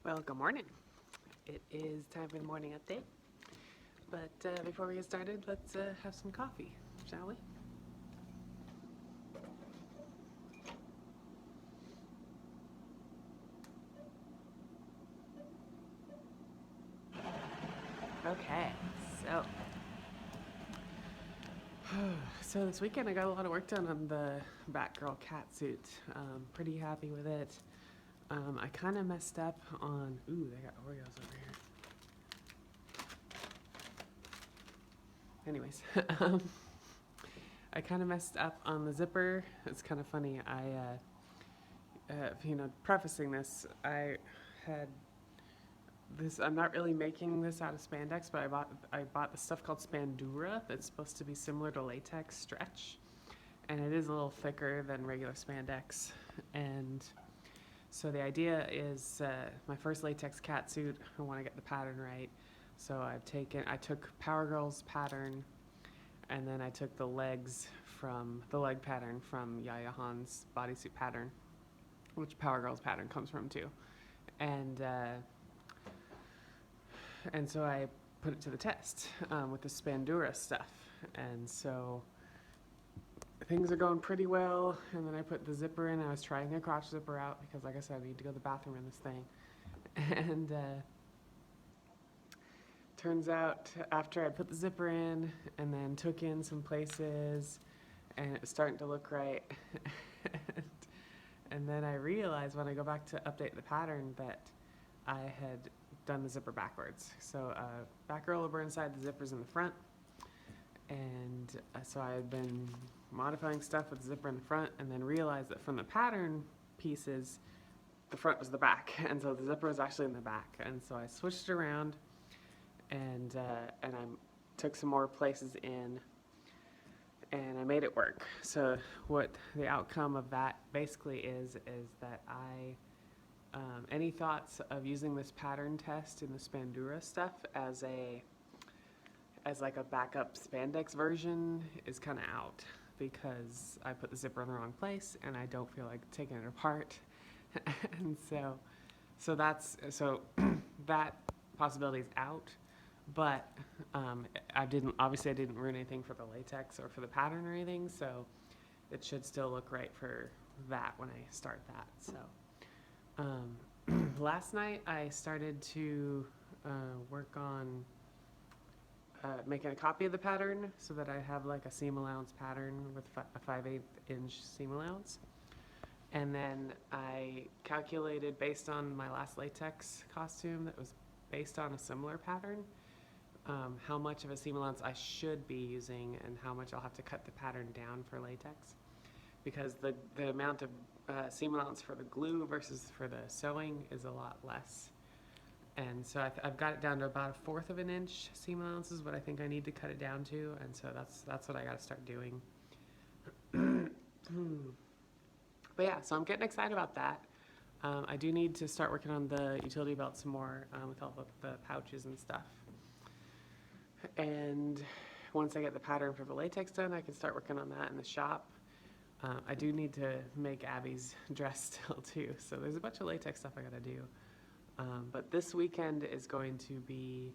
Well, good morning. It is time for the morning update. But before we get started, let's have some coffee, shall we? Okay, so so this weekend I got a lot of work done on the Batgirl cat suit. Pretty happy with it. I kind of messed up on. Ooh, they got Oreos over here. Anyways, I kind of messed up on the zipper. It's kind of funny. Prefacing this, I had this. I'm not really making this out of spandex, but I bought this stuff called Spandura that's supposed to be similar to latex stretch, and it is a little thicker than regular spandex. And so the idea is my first latex cat suit. I want to get the pattern right, so I took Power Girl's pattern, and then I took the leg pattern from Yaya Han's bodysuit pattern, which Power Girl's pattern comes from too, and and so I put it to the test with the Spandura stuff, and so things are going pretty well. And then I put the zipper in. I was trying the crotch zipper out because, like I said, I need to go to the bathroom in this thing, and turns out after I put the zipper in and then took in some places, and it was starting to look right. And then I realized when I go back to update the pattern that I had done the zipper backwards. So back roll over inside, the zipper's in the front. And so I had been modifying stuff with the zipper in the front, and then realized that from the pattern pieces, the front was the back. And so the zipper was actually in the back. And so I switched it around, and I took some more places in, and I made it work. So what the outcome of that basically is that any thoughts of using this pattern test in the Spandura stuff as like a backup spandex version is kind of out, because I put the zipper in the wrong place and I don't feel like taking it apart. And so that possibility is out. But I didn't ruin anything for the latex or for the pattern or anything, so it should still look right for that when I start that. So last night I started to work on making a copy of the pattern so that I have like a seam allowance pattern with a 5/8 inch seam allowance. And then I calculated, based on my last latex costume that was based on a similar pattern, how much of a seam allowance I should be using and how much I'll have to cut the pattern down for latex, because the amount of seam allowance for the glue versus for the sewing is a lot less. And so I've got it down to about 1/4 of an inch seam allowance is what I think I need to cut it down to, and so that's what I got to start doing. But yeah, so I'm getting excited about that. I do need to start working on the utility belt some more with all of the pouches and stuff. And once I get the pattern for the latex done, I can start working on that in the shop. I do need to make Abby's dress still too, so there's a bunch of latex stuff I gotta do. But this weekend is going to be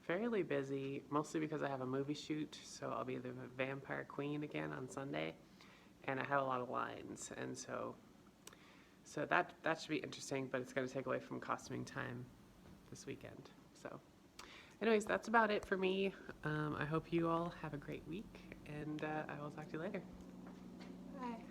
fairly busy, mostly because I have a movie shoot, so I'll be the Vampire Queen again on Sunday, and I have a lot of lines, and so that should be interesting, but it's going to take away from costuming time this weekend. So anyways, that's about it for me. I hope you all have a great week, and I will talk to you later. Bye.